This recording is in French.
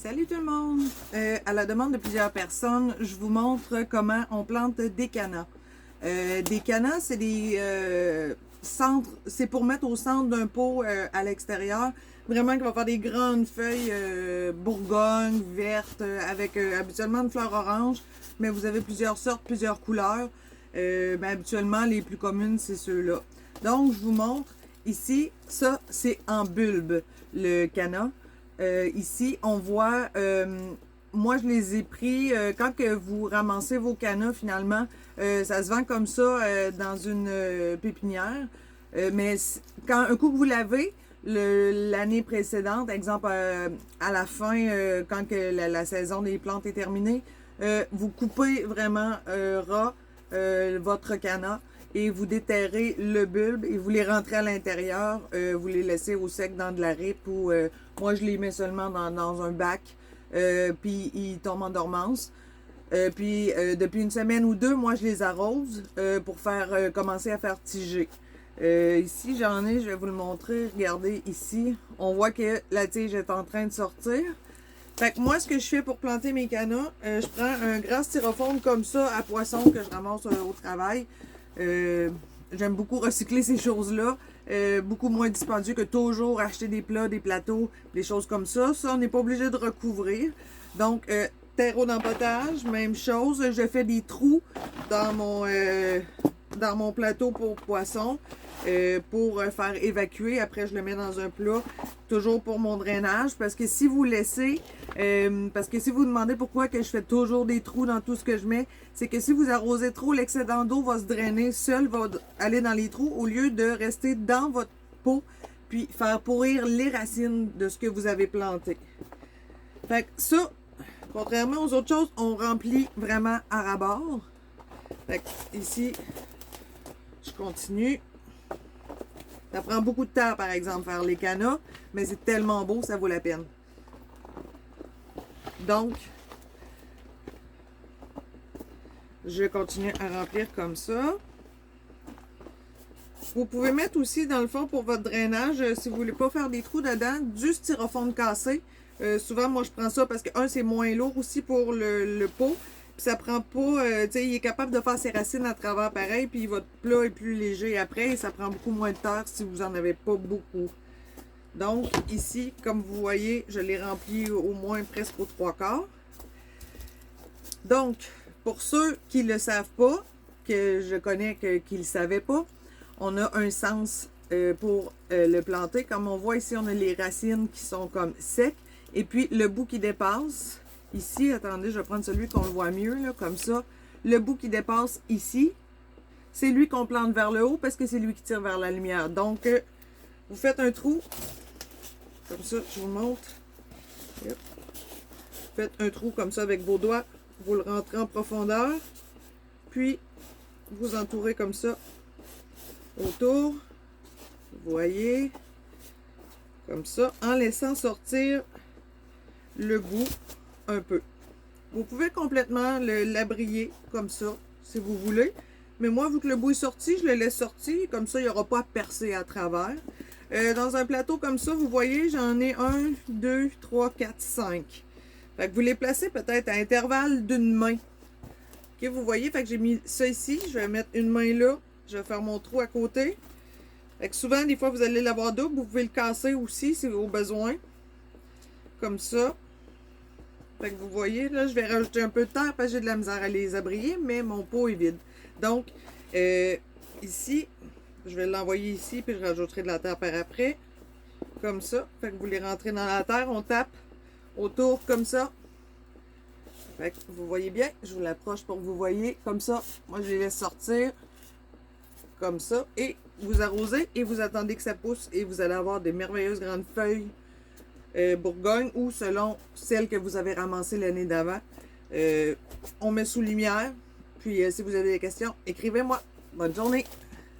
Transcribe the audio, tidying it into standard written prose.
Salut tout le monde! À la demande de plusieurs personnes, je vous montre comment on plante des cannas. Des cannas, c'est des centres, c'est pour mettre au centre d'un pot à l'extérieur. Vraiment qui va faire des grandes feuilles bourgogne, vertes, avec habituellement une fleur orange, mais vous avez plusieurs sortes, plusieurs couleurs. Habituellement, les plus communes, c'est ceux-là. Donc, je vous montre ici, ça, c'est en bulbe, le canna. Ici, on voit, moi je les ai pris, quand que vous ramassez vos cannas finalement, ça se vend comme ça dans une pépinière. Mais quand un coup que vous l'avez, l'année précédente, exemple à la fin, quand que la saison des plantes est terminée, vous coupez vraiment ras votre canna et vous déterrez le bulbe et vous les rentrez à l'intérieur, vous les laissez au sec dans de la ripe ou moi je les mets seulement dans un bac, puis ils tombent en dormance. Depuis une semaine ou deux, moi je les arrose pour faire commencer à faire tiger. Ici j'en ai, je vais vous le montrer, regardez ici, on voit que la tige est en train de sortir. Fait que moi, ce que je fais pour planter mes cannas, je prends un grand styrofoam comme ça à poisson que je ramasse au travail. J'aime beaucoup recycler ces choses-là. Beaucoup moins dispendieux que toujours acheter des plats, des plateaux, des choses comme ça. Ça, on n'est pas obligé de recouvrir. Donc, terreau d'empotage, même chose. Je fais des trous dans mon plateau pour poisson pour faire évacuer. Après, je le mets dans un plat, toujours pour mon drainage. Parce que si vous laissez, parce que si vous demandez pourquoi que je fais toujours des trous dans tout ce que je mets, c'est que si vous arrosez trop, l'excédent d'eau va se drainer seul, va aller dans les trous au lieu de rester dans votre pot puis faire pourrir les racines de ce que vous avez planté. Fait que ça, contrairement aux autres choses, on remplit vraiment à ras-bord. Fait que ici, je continue. Ça prend beaucoup de temps, par exemple, faire les cannas, mais c'est tellement beau, ça vaut la peine. Donc, je continue à remplir comme ça. Vous pouvez mettre aussi, dans le fond, pour votre drainage, si vous voulez pas faire des trous dedans, du styrofoam cassé. Souvent, moi, je prends ça parce que, un, c'est moins lourd aussi pour le pot. Puis ça prend pas, tu sais, il est capable de faire ses racines à travers pareil, puis votre plat est plus léger après, et ça prend beaucoup moins de terre si vous en avez pas beaucoup. Donc, ici, comme vous voyez, je l'ai rempli au moins presque aux 3/4. Donc, pour ceux qui ne le savent pas, que je connais qui ne le savaient pas, on a un sens pour le planter. Comme on voit ici, on a les racines qui sont comme secs, et puis le bout qui dépasse. Ici, attendez, je vais prendre celui qu'on le voit mieux, là, comme ça. Le bout qui dépasse ici, c'est lui qu'on plante vers le haut parce que c'est lui qui tire vers la lumière. Donc, vous faites un trou, comme ça, je vous montre. Yep. Faites un trou comme ça avec vos doigts, vous le rentrez en profondeur, puis vous entourez comme ça autour, vous voyez, comme ça, en laissant sortir le bout un peu. Vous pouvez complètement l'abrier comme ça, si vous voulez. Mais moi, vu que le bout est sorti, je le laisse sortir. Comme ça, il n'y aura pas à percer à travers. Dans un plateau comme ça, vous voyez, j'en ai 1, 2, 3, 4, 5. Fait que vous les placez peut-être à intervalle d'une main. Ok, vous voyez, fait que j'ai mis ça ici. Je vais mettre une main là. Je vais faire mon trou à côté. Fait que souvent, des fois, vous allez l'avoir double. Vous pouvez le casser aussi, si au besoin. Comme ça. Fait que vous voyez, là, je vais rajouter un peu de terre parce que j'ai de la misère à les abrier, mais mon pot est vide. Donc, ici, je vais l'envoyer ici, puis je rajouterai de la terre par après. Comme ça. Fait que vous les rentrez dans la terre, on tape autour comme ça. Fait que vous voyez bien, je vous l'approche pour que vous voyez. Comme ça, moi, je les laisse sortir. Comme ça. Et vous arrosez et vous attendez que ça pousse et vous allez avoir des merveilleuses grandes feuilles. Bourgogne ou selon celle que vous avez ramassée l'année d'avant. On met sous lumière. Puis si vous avez des questions, écrivez-moi. Bonne journée!